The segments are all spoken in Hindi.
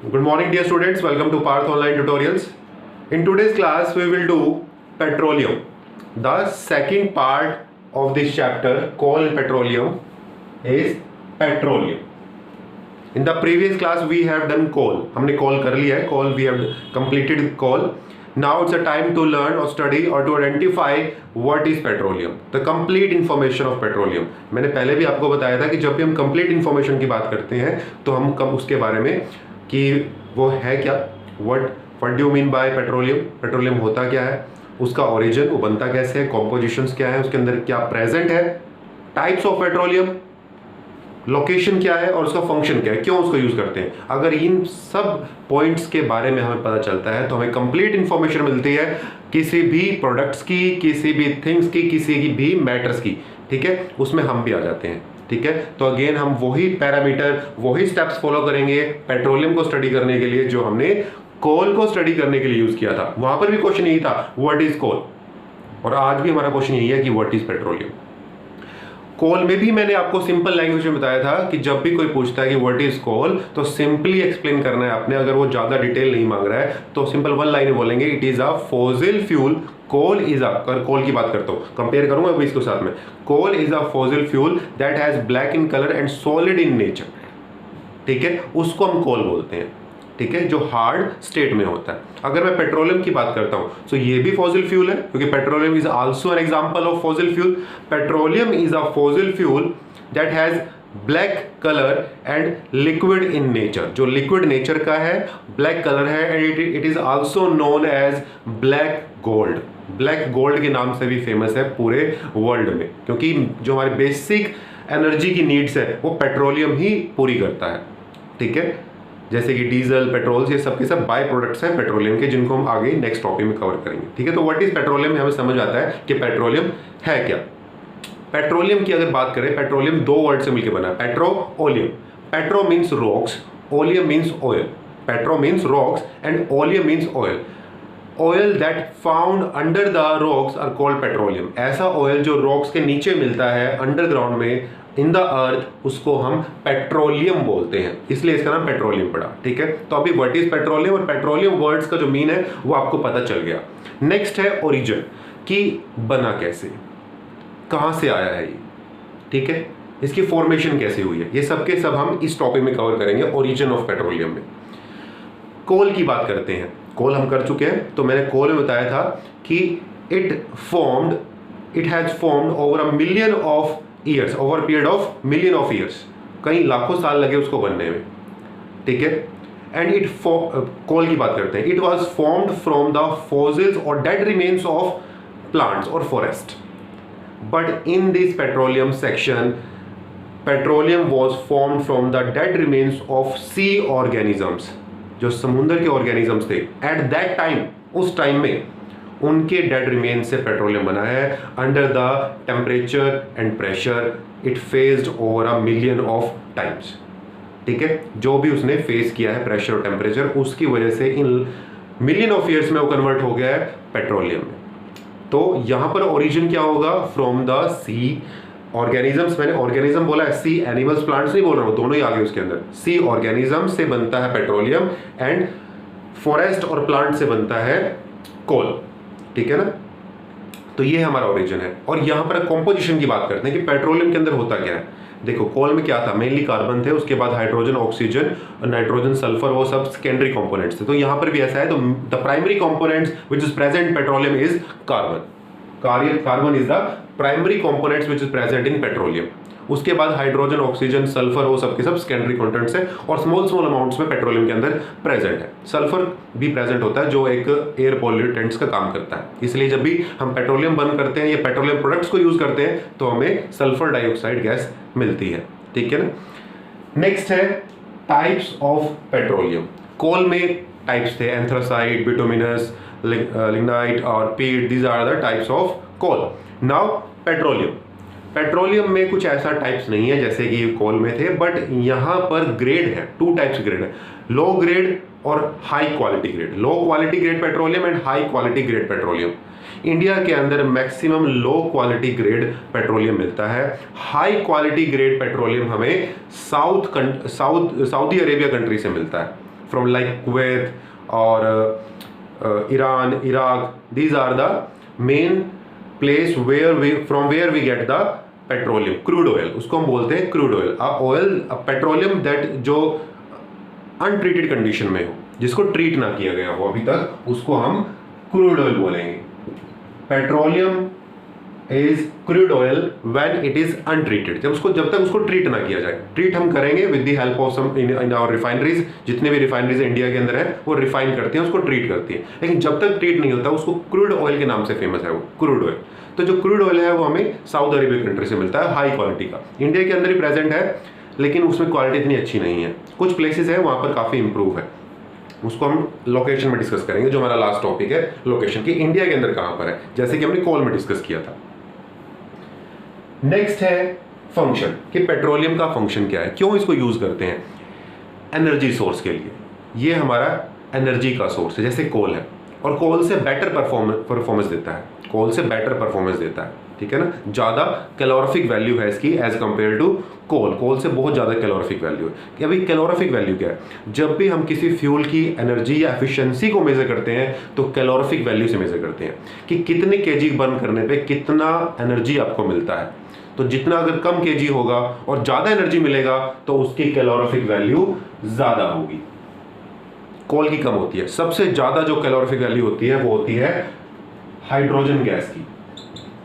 Good morning, dear students. Welcome to Parth Online Tutorials. In today's class, we will do petroleum. The second part of this chapter, coal and petroleum, is petroleum. In the previous class, we have done coal. हमने coal कर लिया है. Coal we have completed coal. Now it's a time to learn or study or to identify what is petroleum. The complete information of petroleum. मैंने पहले भी आपको बताया था कि जब भी हम complete information की बात करते हैं तो हम कब उसके बारे में कि वो है क्या, what do you mean by petroleum, petroleum होता क्या है, उसका ओरिजिन, वो बनता कैसे है, कॉम्पोजिशंस क्या है, उसके अंदर क्या प्रेजेंट है, टाइप्स ऑफ पेट्रोलियम, लोकेशन क्या है और उसका फंक्शन क्या है, क्यों उसको यूज करते हैं. अगर इन सब पॉइंट्स के बारे में हमें पता चलता है तो हमें कंप्लीट इंफॉर्मेशन मिलती है किसी भी प्रोडक्ट्स की, किसी भी थिंग्स की, किसी की भी मैटर्स की. ठीक है, उसमें हम भी आ जाते हैं. ठीक है, तो अगेन हम वही पैरामीटर, वही स्टेप्स फॉलो करेंगे पेट्रोलियम को स्टडी करने के लिए जो हमने कोल को स्टडी करने के लिए यूज किया था. वहां पर भी क्वेश्चन यही था, व्हाट इज कोल, और आज भी हमारा क्वेश्चन यही है कि व्हाट इज पेट्रोलियम. कोल में भी मैंने आपको सिंपल लैंग्वेज में बताया था कि जब भी कोई पूछता है कि व्हाट इज कोल तो सिंपली एक्सप्लेन करना है आपने. अगर वो ज्यादा डिटेल नहीं मांग रहा है तो सिंपल वन लाइन में बोलेंगे, it is a fossil fuel. Coal is a, coal की बात करता हूं, कंपेयर करूंगा अभी इसको साथ में. Coal is a fossil fuel that has black in colour and solid in nature. ठीक है, उसको हम कोल बोलते हैं. ठीक है, जो हार्ड स्टेट में होता है. अगर मैं पेट्रोलियम की बात करता हूं तो ये भी फॉसिल फ्यूल है, क्योंकि petroleum is also an example of fossil fuel. Petroleum is a fossil fuel that has black colour and liquid in nature. जो लिक्विड नेचर का है, ब्लैक कलर है, and it is also known as black gold. Black gold के नाम से भी फेमस है पूरे वर्ल्ड में, क्योंकि जो हमारी बेसिक एनर्जी की नीड्स है वो पेट्रोलियम ही पूरी करता है. ठीक है, जैसे कि डीजल, पेट्रोल, ये सब के सब बाय प्रोडक्ट्स हैं पेट्रोलियम के, जिनको हम आगे नेक्स्ट टॉपिक में कवर करेंगे. ठीक है, तो व्हाट इज पेट्रोलियम हमें समझ आता है कि पेट्रोलियम है क्या. पेट्रोलियम की अगर बात करें, पेट्रोलियम दो वर्ड से मिलकर बना है, petro oleum. Petro means rocks, oleum means oil. Petro means rocks and oleum means oil. Oil that found under the rocks are called petroleum. ऐसा ऑयल जो रॉक्स के नीचे मिलता है अंडरग्राउंड में इन द अर्थ, उसको हम पेट्रोलियम बोलते हैं, इसलिए इसका नाम पेट्रोलियम पड़ा. ठीक है, तो अभी व्हाट इज पेट्रोलियम और पेट्रोलियम वर्ड्स का जो मीन है वो आपको पता चल गया. नेक्स्ट है ओरिजिन, कि बना कैसे, कहां से आया है ये. ठीक है, इसकी फॉर्मेशन कैसे हुई है, ये सब के सब हम इस टॉपिक में कवर करेंगे, ओरिजिन ऑफ पेट्रोलियम में. कोल की बात करते हैं. कोल हम कर चुके हैं, तो मैंने कोल में बताया था कि it has formed over a million of years, over period of million of years. कई लाखों साल लगे उसको बनने में. ठीक है, एंड कोल की बात करते हैं. It was formed from the fossils और डेड रिमेन्स ऑफ प्लांट्स और forest. But in this petroleum section, petroleum was formed from the dead remains of sea organisms. जो समुद्र के ऑर्गेनिजम्स थे एट दैट टाइम, उस टाइम में उनके डेड रिमेन से पेट्रोलियम बना है. Under the temperature and pressure it faced over a million of times. ठीक है, जो भी उसने फेस किया है प्रेशर और टेम्परेचर, उसकी वजह से इन मिलियन ऑफ ईयर्स में वो कन्वर्ट हो गया है पेट्रोलियम में. तो यहां पर ओरिजिन क्या होगा, फ्रॉम द सी ऑर्गेनिजम्स. मैंने ऑर्गेनिज्म बोला है, सी एनिमल्स, प्लांट्स नहीं बोल रहा हूं, दोनों ही आगे उसके अंदर. सी ऑर्गेनिज्म से बनता है पेट्रोलियम एंड फॉरेस्ट और प्लांट से बनता है कोल. ठीक है ना, तो ये हमारा ओरिजिन है. और यहां पर कंपोजिशन की बात करते हैं कि पेट्रोलियम के अंदर होता क्या है. देखो, कोल में क्या था, मेनली कार्बन थे, उसके बाद हाइड्रोजन, ऑक्सीजन, नाइट्रोजन, सल्फर, वो सब सेकेंडरी कंपोनेंट्स थे. तो यहां पर भी ऐसा है. तो the primary components which is present in petroleum is carbon. Carbon is the primary components which is present in petroleum. उसके बाद हाइड्रोजन, ऑक्सीजन, सल्फर, वो सब के सब सेकेंडरी कंपोनेंट्स है और स्मॉल अमाउंट्स में पेट्रोलियम के अंदर प्रेजेंट है. सल्फर भी प्रेजेंट होता है जो एक एयर पॉल्यूटेंट्स का काम करता है. इसलिए जब भी हम पेट्रोलियम बर्न करते हैं या पेट्रोलियम प्रोडक्ट्स को यूज करते हैं तो हमें सल्फर डाइऑक्साइड गैस मिलती है. ठीक है ना. नेक्स्ट है टाइप्स ऑफ पेट्रोलियम. कोल में टाइप्स थे, एंथ्रासाइट, बिटुमिनस, लिग्नाइट और peat. These are the types of coal. Now petroleum. Petroleum में कुछ ऐसा टाइप्स नहीं है जैसे कि कोल में थे, बट यहां पर ग्रेड है, टू टाइप्स ग्रेड है, लो ग्रेड और high quality grade. Low quality grade petroleum and high quality grade petroleum. India के अंदर maximum low quality grade petroleum मिलता है. हाई क्वालिटी ग्रेड पेट्रोलियम हमें सऊदी अरेबिया कंट्री से मिलता है. from like Kuwait or Iran, Iraq. These are the main place where we get the petroleum, crude oil, उसको हम बोलते हैं crude oil. Oil petroleum that जो अनट्रीटेड कंडीशन में हो, जिसको ट्रीट ना किया गया हो अभी तक, उसको हम क्रूड ऑयल बोलेंगे। Petroleum is crude oil when it is untreated, जब तक उसको ट्रीट ना किया जाए। ट्रीट हम करेंगे with the help of some in our refineries, जितने भी रिफाइनरीज इंडिया के अंदर है वो रिफाइन करती हैं, उसको ट्रीट करती हैं। लेकिन जब तक ट्रीट नहीं होता उसको क्रूड ऑयल के नाम से फेमस है वो क्रूड ऑयल। तो जो क्रूड ऑयल है वो हमें साउथ अरेबियन कंट्री से मिलता है, हाई क्वालिटी का। इंडिया के अंदर ही प्रेजेंट है लेकिन उसमें क्वालिटी इतनी अच्छी नहीं है। कुछ प्लेसेस है वहाँ पर काफ़ी इंप्रूव है, उसको हम लोकेशन में डिस्कस करेंगे। जो हमारा लास्ट टॉपिक है लोकेशन की, इंडिया के अंदर कहाँ पर है, जैसे कि हमने कोल में डिस्कस किया था। नेक्स्ट है फंक्शन, कि पेट्रोलियम का फंक्शन क्या है, क्यों इसको यूज करते हैं। एनर्जी सोर्स के लिए, ये हमारा एनर्जी का सोर्स है, जैसे कोल है, और कोल से बेटर परफॉर्मेंस देता है, कोल से बेटर परफॉर्मेंस देता है, ठीक है ना। ज़्यादा कैलोरीफिक वैल्यू है इसकी एज कंपेयर टू कोल, कोल से बहुत ज़्यादा कैलोरीफिक वैल्यू है। कि अभी कैलोरीफिक वैल्यू क्या है, जब भी हम किसी फ्यूल की एनर्जी या एफिशिएंसी को मेजर करते हैं तो कैलोरीफिक वैल्यू से मेजर करते हैं कि कितने केजी बर्न करने पे कितना एनर्जी आपको मिलता है। तो जितना अगर कम केजी होगा और ज़्यादा एनर्जी मिलेगा तो उसकी कैलोरीफिक वैल्यू ज़्यादा होगी, कोल की कम होती है। सबसे ज़्यादा जो कैलोरीफिक वैल्यू होती है वो होती है हाइड्रोजन गैस की,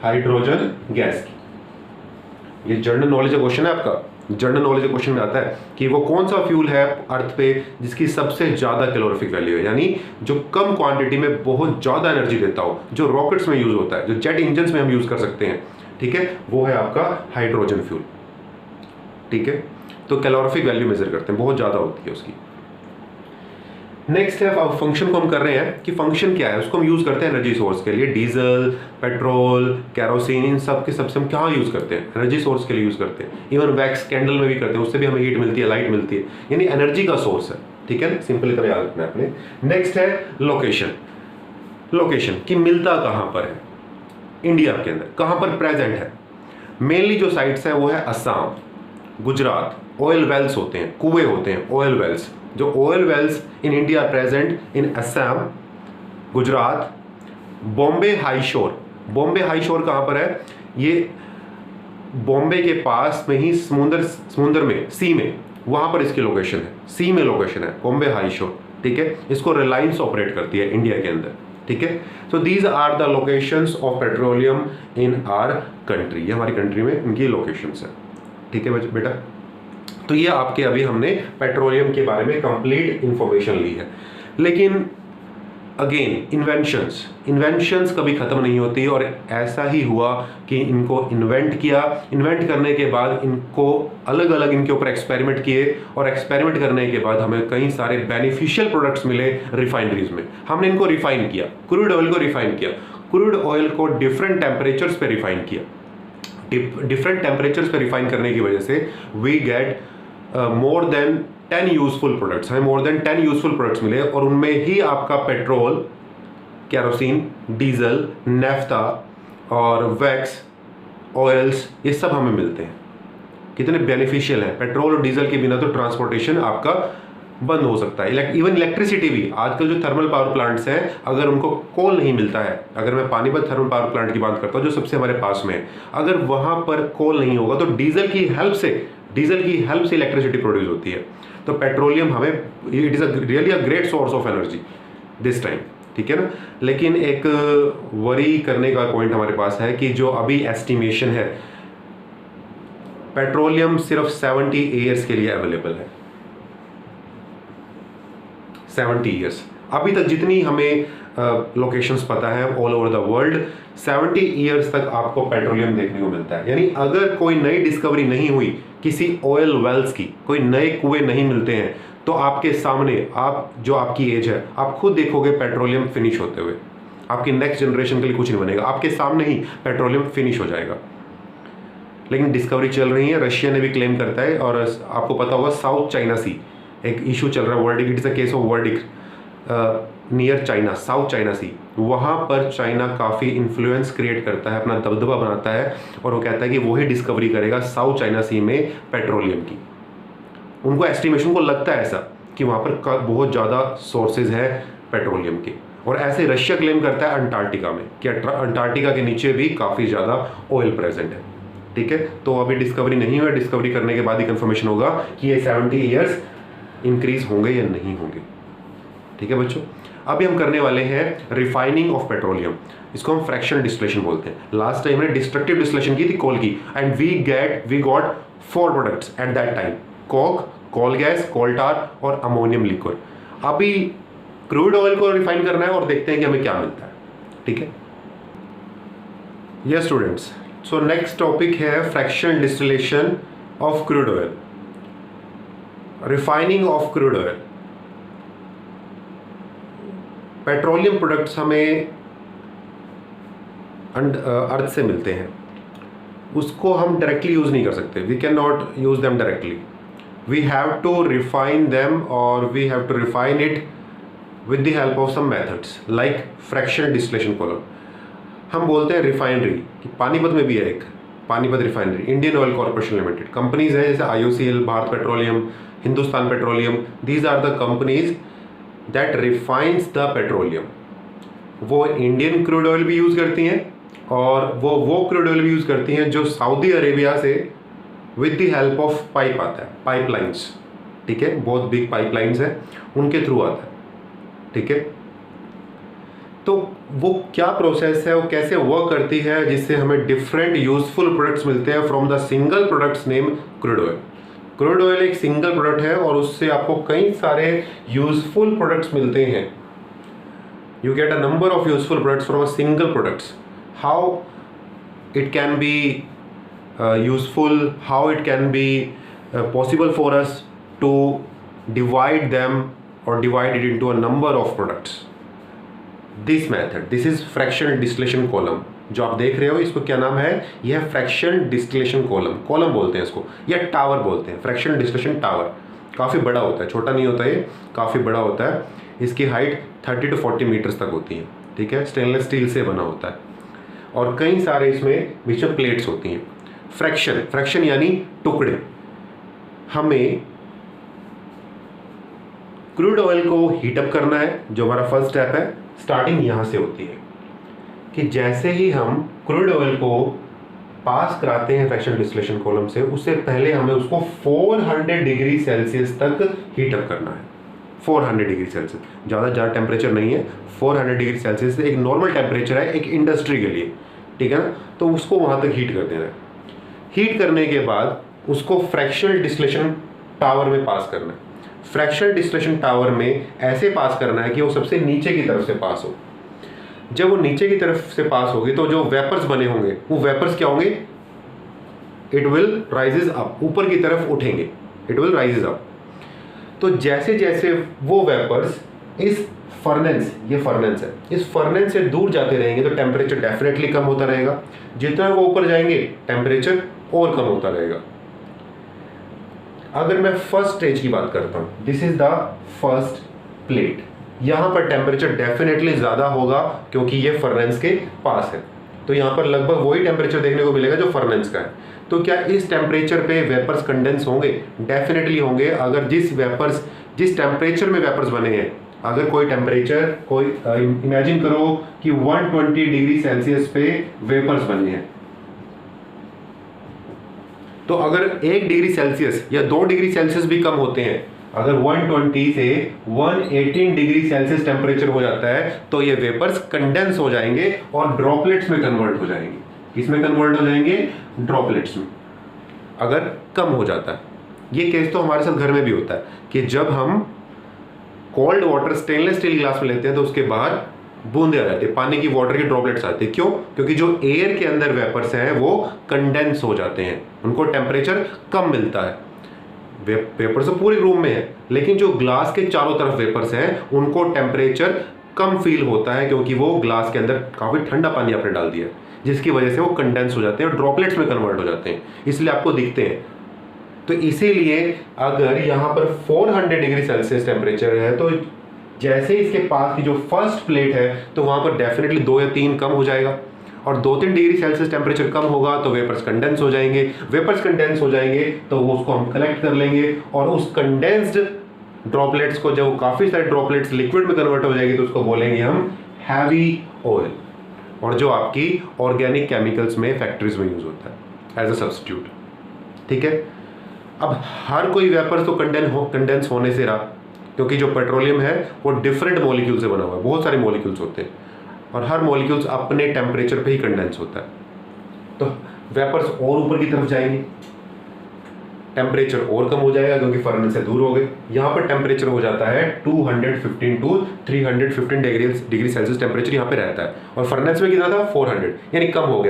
हाइड्रोजन गैस की। ये जनरल नॉलेज का क्वेश्चन है आपका, जनरल नॉलेज के क्वेश्चन में आता है कि वो कौन सा फ्यूल है अर्थ पे जिसकी सबसे ज़्यादा कैलोरीफिक वैल्यू है, यानी जो कम क्वांटिटी में बहुत ज़्यादा एनर्जी देता हो, जो रॉकेट्स में यूज़ होता है, जो जेट इंजन में हम यूज़ कर सकते हैं, ठीक है, वो है आपका हाइड्रोजन फ्यूल, ठीक है। तो कैलोरीफिक वैल्यू मेजर करते हैं, बहुत ज़्यादा होती है उसकी। नेक्स्ट है, अब फंक्शन को हम कर रहे हैं कि फंक्शन क्या है, उसको हम यूज़ करते हैं एनर्जी सोर्स के लिए। डीजल, पेट्रोल, कैरोसिन, इन सब के सबसे हम क्या यूज़ करते हैं, एनर्जी सोर्स के लिए यूज़ करते हैं। इवन वैक्स कैंडल में भी करते हैं, उससे भी हमें हीट मिलती है, लाइट मिलती है, यानी एनर्जी का सोर्स है, ठीक है। सिंपल तरह याद रखना है आपने। नेक्स्ट है लोकेशन, लोकेशन कि मिलता कहाँ पर है, इंडिया के अंदर कहाँ पर प्रेजेंट है। मेनली जो साइट्स है वो है असम, गुजरात। ऑयल वेल्स होते हैं, कुएं होते हैं, ऑयल वेल्स। जो oil wells in India present in Assam, Gujarat, Bombay high shore. Bombay high शोर कहाँ पर है, ये बॉम्बे के पास में ही समुंदर में, सी में, वहाँ पर इसकी लोकेशन है, सी में लोकेशन है बॉम्बे हाई शोर, ठीक है। इसको रिलायंस ऑपरेट करती है इंडिया के अंदर, ठीक है। So these are the locations of petroleum in our country, ये हमारी कंट्री में इनकी लोकेशंस है, ठीक है बेटा। तो ये आपके अभी हमने पेट्रोलियम के बारे में कंप्लीट इंफॉर्मेशन ली है। लेकिन अगेन इन्वेंशंस कभी ख़त्म नहीं होती, और ऐसा ही हुआ कि इनको इन्वेंट किया, इन्वेंट करने के बाद इनको अलग अलग इनके ऊपर एक्सपेरिमेंट किए, और एक्सपेरिमेंट करने के बाद हमें कई सारे बेनिफिशियल प्रोडक्ट्स मिले रिफाइनरीज में। हमने इनको रिफाइन किया, क्रूड ऑयल को रिफाइन किया, क्रूड ऑयल को डिफरेंट टेम्परेचर्स पे रिफाइन किया। डिफरेंट टेम्परेचर्स पे रिफाइन करने की वजह से we get more than 10 useful products, हमें मोर देन 10 यूजफुल प्रोडक्ट्स मिले, और उनमें ही आपका पेट्रोल, कैरोसिन, डीजल, नेफ्ता और वैक्स ऑयल्स, ये सब हमें मिलते हैं। कितने बेनिफिशियल हैं। पेट्रोल और डीजल के बिना तो ट्रांसपोर्टेशन आपका बंद हो सकता है। इवन इलेक्ट्रिसिटी भी, आजकल जो थर्मल पावर प्लांट्स हैं, अगर उनको कोल नहीं मिलता है, अगर मैं पानीपत थर्मल पावर प्लांट की बात करता हूँ जो सबसे हमारे पास में है, अगर वहाँ पर कोल नहीं होगा तो डीजल की हेल्प से इलेक्ट्रिसिटी प्रोड्यूस होती है। तो पेट्रोलियम हमें, it is really a great source of energy this time, ठीक है ना। लेकिन एक वरी करने का पॉइंट हमारे पास है कि जो अभी एस्टिमेशन है, पेट्रोलियम सिर्फ 70 ईयर्स के लिए अवेलेबल है, 70 ईयर्स। अभी तक जितनी हमें लोकेशंस पता है all over the world, 70 years तक आपको पेट्रोलियम देखने को मिलता है। यानी अगर कोई नई डिस्कवरी नहीं हुई किसी ऑयल वेल्स की, कोई नए कुएं नहीं मिलते हैं, तो आपके सामने, आप जो आपकी एज है, आप खुद देखोगे पेट्रोलियम फिनिश होते हुए। आपकी नेक्स्ट जनरेशन के लिए कुछ नहीं बनेगा, आपके सामने ही पेट्रोलियम फिनिश हो जाएगा। लेकिन डिस्कवरी चल रही है, रशिया ने भी क्लेम करता है, और आपको पता होगा साउथ चाइना सी एक इशू चल रहा है, world, it is a case of world near China, South China Sea. वहाँ पर चाइना काफ़ी इन्फ्लुएंस क्रिएट करता है, अपना दबदबा बनाता है, और वो कहता है कि वही डिस्कवरी करेगा साउथ चाइना सी में पेट्रोलियम की। उनको एस्टिमेशन को लगता है ऐसा कि वहाँ पर बहुत ज़्यादा सोर्सेज है पेट्रोलियम के। और ऐसे रशिया क्लेम करता है अंटार्कटिका में कि अंटार्कटिका के नीचे भी काफ़ी ज़्यादा ऑयल प्रेजेंट है। ठीक है, तो अभी डिस्कवरी नहीं हुआ, डिस्कवरी करने के बाद ही कंफर्मेशन होगा कि ये 70 ईयर्स इंक्रीज होंगे या नहीं होंगे। ठीक है बच्चों, अभी हम करने वाले हैं रिफाइनिंग ऑफ पेट्रोलियम। इसको हम फ्रैक्शनल डिस्टिलेशन बोलते हैं। लास्ट टाइम हमने डिस्ट्रक्टिव डिस्टिलेशन की थी कोल की, and we got 4 products at that time, coke, coal gas, coal tar और अमोनियम लिक्विड। अभी क्रूड ऑयल को रिफाइन करना है और देखते हैं कि हमें क्या मिलता है। ठीक है, yes students, so next topic है fractional distillation of crude oil, refining of crude oil. Petroleum products हमें अर्थ से मिलते हैं, उसको हम डायरेक्टली यूज़ नहीं कर सकते। We can not use them directly, we have to refine them और we have to refine it with the help of some methods like fractional distillation column. हम बोलते हैं रिफाइनरी, कि पानीपत में भी है एक Panipat refinery, Indian Oil Corporation Limited. Companies है जैसे IOCL, Bharat Petroleum, Hindustan Petroleum, these are the companies that refines the petroleum. वो इंडियन क्रूड ऑयल भी यूज़ करती हैं और वो क्रूड ऑयल भी यूज़ करती हैं जो सऊदी अरेबिया से with the help of pipe आता है, पाइपलाइंस। ठीक है, बहुत बिग पाइपलाइंस है, उनके थ्रू आता है। ठीक है, तो वो क्या प्रोसेस है, वो कैसे वर्क करती है, जिससे हमें डिफरेंट यूजफुल प्रोडक्ट्स मिलते हैं from the single products name crude oil. Crude oil एक सिंगल प्रोडक्ट है और उससे आपको कई सारे यूजफुल प्रोडक्ट्स मिलते हैं। You get a number of useful products from a single products. How it can be useful, how it can be possible for us to divide them or divide it into a number of products. This method, this is fractional distillation column. जो आप देख रहे हो इसको क्या नाम है, यह फ्रैक्शनल डिस्टिलेशन कॉलम, कॉलम बोलते हैं इसको, या टावर बोलते हैं, फ्रैक्शनल डिस्टिलेशन टावर। काफ़ी बड़ा होता है, छोटा नहीं होता, ये काफ़ी बड़ा होता है। इसकी हाइट 30 to 40 मीटर्स तक होती है। ठीक है, स्टेनलेस स्टील से बना होता है और कई सारे इसमें बीच में प्लेट्स होती हैं। फ्रैक्शन यानी टुकड़े। हमें क्रूड ऑयल को हीटअप करना है, जो हमारा फर्स्ट स्टेप है। स्टार्टिंग यहाँ से होती है कि जैसे ही हम क्रूड ऑयल को पास कराते हैं फ्रैक्शनल डिस्टिलेशन कॉलम से, उससे पहले हमें उसको 400 डिग्री सेल्सियस तक हीटअप करना है। 400 डिग्री सेल्सियस, ज़्यादा टेम्परेचर नहीं है, 400 डिग्री सेल्सियस एक नॉर्मल टेम्परेचर है एक इंडस्ट्री के लिए। ठीक है ना, तो उसको वहाँ तक हीट कर देना है। हीट करने के बाद उसको फ्रैक्शनल डिस्टिलेशन टावर में पास करना है। फ्रैक्शनल डिस्टिलेशन टावर में ऐसे पास करना है कि वो सबसे नीचे की तरफ से पास हो। जब वो नीचे की तरफ से पास होगी तो जो वेपर्स बने होंगे वो वेपर्स क्या होंगे, इट विल राइजेज अप, ऊपर की तरफ उठेंगे, इट विल राइजेज अप। तो जैसे जैसे वो वेपर्स इस फर्नेस, ये फर्नेस है, इस फर्नेस से दूर जाते रहेंगे तो टेम्परेचर डेफिनेटली कम होता रहेगा। जितना वो ऊपर जाएंगे टेम्परेचर और कम होता रहेगा। अगर मैं फर्स्ट स्टेज की बात करता हूं, this is the first plate, यहां पर टेम्परेचर डेफिनेटली ज्यादा होगा क्योंकि ये फर्नेस के पास है। तो यहां पर लगभग वही टेम्परेचर देखने को मिलेगा जो फर्नेस का है। तो क्या इस टेम्परेचर पे वेपर्स कंडेंस होंगे? डेफिनेटली होंगे। अगर जिस टेम्परेचर में वेपर्स बने हैं, अगर कोई टेम्परेचर, कोई इमेजिन करो कि 120 डिग्री सेल्सियस पे वेपर्स बने हैं, तो अगर 1 डिग्री सेल्सियस या 2 डिग्री सेल्सियस भी कम होते हैं, अगर 120 से 118 डिग्री सेल्सियस टेम्परेचर हो जाता है तो ये वेपर्स कंडेंस हो जाएंगे और ड्रॉपलेट्स में कन्वर्ट हो जाएंगे। किसमें कन्वर्ट हो जाएंगे? ड्रॉपलेट्स में, अगर कम हो जाता है। ये केस तो हमारे साथ घर में भी होता है कि जब हम cold water stainless steel glass में लेते हैं तो उसके बाहर बूंदे आ जाती है, पानी की वाटर की ड्रॉपलेट्स आती है। क्यों? क्योंकि जो एयर के अंदर वेपर्स हैं वो कंडेंस हो जाते हैं, उनको टेम्परेचर कम मिलता है। वेपर्स तो पूरे रूम में है, लेकिन जो ग्लास के चारों तरफ वेपर्स हैं उनको टेम्परेचर कम फील होता है क्योंकि वो ग्लास के अंदर काफ़ी ठंडा पानी आपने डाल दिया, जिसकी वजह से वो कंडेंस हो जाते हैं और ड्रॉपलेट्स में कन्वर्ट हो जाते हैं, इसलिए आपको दिखते हैं। तो इसीलिए अगर यहाँ पर 400 डिग्री सेल्सियस टेम्परेचर है तो जैसे इसके पास की जो फर्स्ट प्लेट है तो वहाँ पर डेफिनेटली 2 या 3 कम हो जाएगा, और 2-3 डिग्री सेल्सियस टेम्परेचर कम होगा तो वेपर्स कंडेंस हो जाएंगे। वेपर्स कंडेंस हो जाएंगे तो उसको हम कलेक्ट कर लेंगे और उस कंडेंस्ड ड्रॉपलेट्स को, जब काफ़ी सारे ड्रॉपलेट्स लिक्विड में कन्वर्ट हो जाएगी तो उसको बोलेंगे हम हैवी ऑयल, और जो आपकी ऑर्गेनिक केमिकल्स में फैक्ट्रीज में यूज होता है एज अ सब्स्टिट्यूट। ठीक है, अब हर कोई वेपर तो कंडेंस होने से रहा, क्योंकि जो पेट्रोलियम है वो डिफरेंट मॉलिक्यूल से बना हुआ है, बहुत सारे मॉलिक्यूल्स होते हैं और हर मॉलिक्यूल्स अपने टेम्परेचर पे ही कंडेंस होता है। तो वेपर्स और ऊपर की तरफ जाएंगे, टेम्परेचर और कम हो जाएगा क्योंकि फर्नेस से दूर हो गए। यहाँ पर टेम्परेचर हो जाता है 215 टू 315 डिग्री सेल्सियस टेम्परेचर यहाँ पे रहता है, और फर्नेस में कितना था 400, यानी कम हो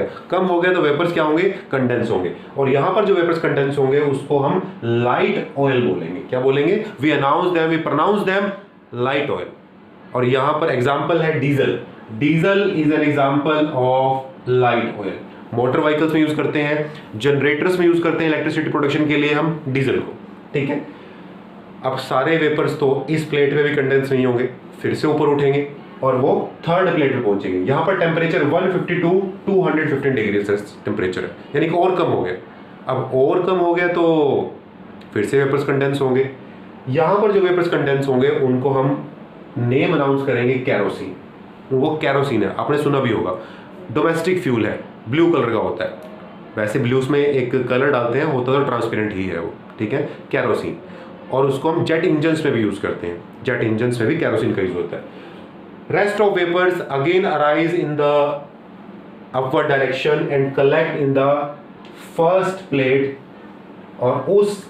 गया तो वेपर्स क्या होंगे, कंडेंस होंगे। और यहाँ पर जो वेपर्स कंडेंस होंगे उसको हम लाइट ऑयल बोलेंगे। क्या बोलेंगे? We pronounce them light oil. और यहाँ पर एग्जाम्पल है diesel. Diesel is an example of light oil. Motor vehicles में यूज करते हैं, जनरेटर्स में यूज करते हैं इलेक्ट्रिसिटी प्रोडक्शन के लिए हम डीजल को। ठीक है, अब सारे वेपर्स तो इस प्लेट में भी कंडेंस नहीं होंगे, फिर से ऊपर उठेंगे और वो थर्ड प्लेट में पहुंचेंगे। यहाँ पर टेम्परेचर 152 215 डिग्री सेल्सियस टेम्परेचर है, यानी कि और कम हो गया। अब और कम हो गया तो फिर से वेपर्स कंडेंस होंगे। यहाँ पर जो वेपर्स कंडेंस होंगे उनको हम नेम अनाउंस करेंगे कैरोसिन। वो कैरोसिन है, आपने सुना भी होगा, डोमेस्टिक फ्यूल है, ब्लू कलर का होता है। वैसे ब्लूस में एक कलर डालते हैं, होता तो ट्रांसपेरेंट ही है वो। ठीक है, कैरोसिन। और उसको हम जेट इंजन्स में भी यूज करते हैं, जेट इंजन्स में भी कैरोसिन का यूज होता है। Rest of vapours again arise in the upward direction and collect in the first plate, और उस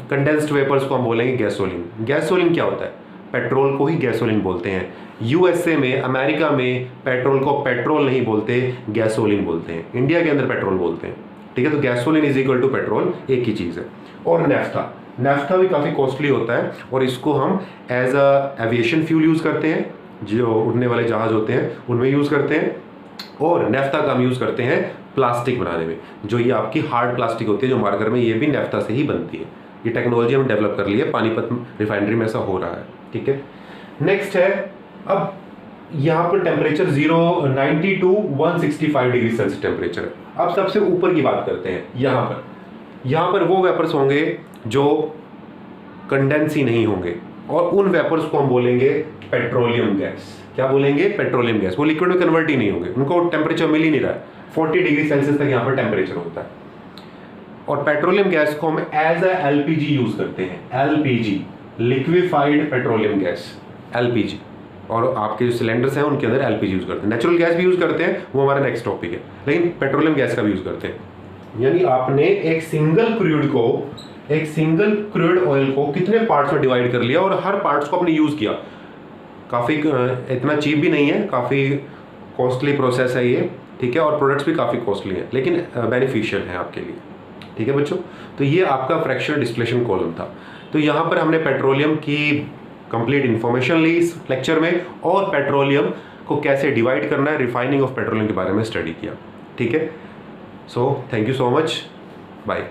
कंडेंस्ड वेपर्स को हम बोलेंगे गैसोलीन। गैसोलीन क्या होता है? पेट्रोल को ही गैसोलीन बोलते हैं। यूएसए में, अमेरिका में पेट्रोल को पेट्रोल नहीं बोलते, गैसोलीन बोलते हैं। इंडिया के अंदर पेट्रोल बोलते हैं। ठीक है, तो gasoline is equal to petrol, एक ही चीज़ है। और नेफ्था भी काफ़ी कॉस्टली होता है, और इसको हम as a aviation fuel use करते हैं, जो उड़ने वाले जहाज होते हैं उनमें यूज़ करते हैं। और नेफ्था का हम यूज़ करते हैं प्लास्टिक बनाने में, जो ये आपकी हार्ड प्लास्टिक होती है जो मार्कर में, ये भी नेफ्था से ही बनती है। ये टेक्नोलॉजी हम डेवलप कर ली है, पानीपत रिफाइनरी में ऐसा हो रहा है। ठीक है, नेक्स्ट है, अब यहाँ पर temperature 90 to 165 degree Celsius temperature है। अब सबसे ऊपर की बात करते हैं। यहाँ पर वो वेपर्स होंगे जो कंडेंस ही नहीं होंगे, और उन वेपर्स को हम बोलेंगे पेट्रोलियम गैस। क्या बोलेंगे? Petroleum gas. वो लिक्विड में कन्वर्ट ही नहीं होंगे, उनको टेम्परेचर मिल ही नहीं रहा है। 40 डिग्री सेल्सियस तक यहाँ पर टेम्परेचर होता है। और पेट्रोलियम गैस को हम एज अ एलपीजी यूज करते हैं। LPG, liquefied petroleum gas, LPG. और आपके जो सिलेंडर्स हैं उनके अंदर एलपीजी यूज करते हैं। नेचुरल गैस भी यूज करते हैं, वो हमारा नेक्स्ट टॉपिक है, लेकिन पेट्रोलियम गैस का भी यूज करते हैं। यानी आपने एक सिंगल क्रूड ऑयल को कितने पार्ट्स में डिवाइड कर लिया और हर पार्ट्स को आपने यूज किया। काफ़ी इतना चीप भी नहीं है, काफ़ी कॉस्टली प्रोसेस है ये। ठीक है, और प्रोडक्ट्स भी काफ़ी कॉस्टली हैं, लेकिन बेनिफिशियल है आपके लिए। ठीक है बच्चों, तो ये आपका फ्रैक्शनल डिस्टिलेशन कॉलम था। तो यहाँ पर हमने पेट्रोलियम की कंप्लीट इंफॉर्मेशन ली इस लेक्चर में, और पेट्रोलियम को कैसे डिवाइड करना है, रिफाइनिंग ऑफ पेट्रोलियम के बारे में स्टडी किया। ठीक है, so thank you so much, bye.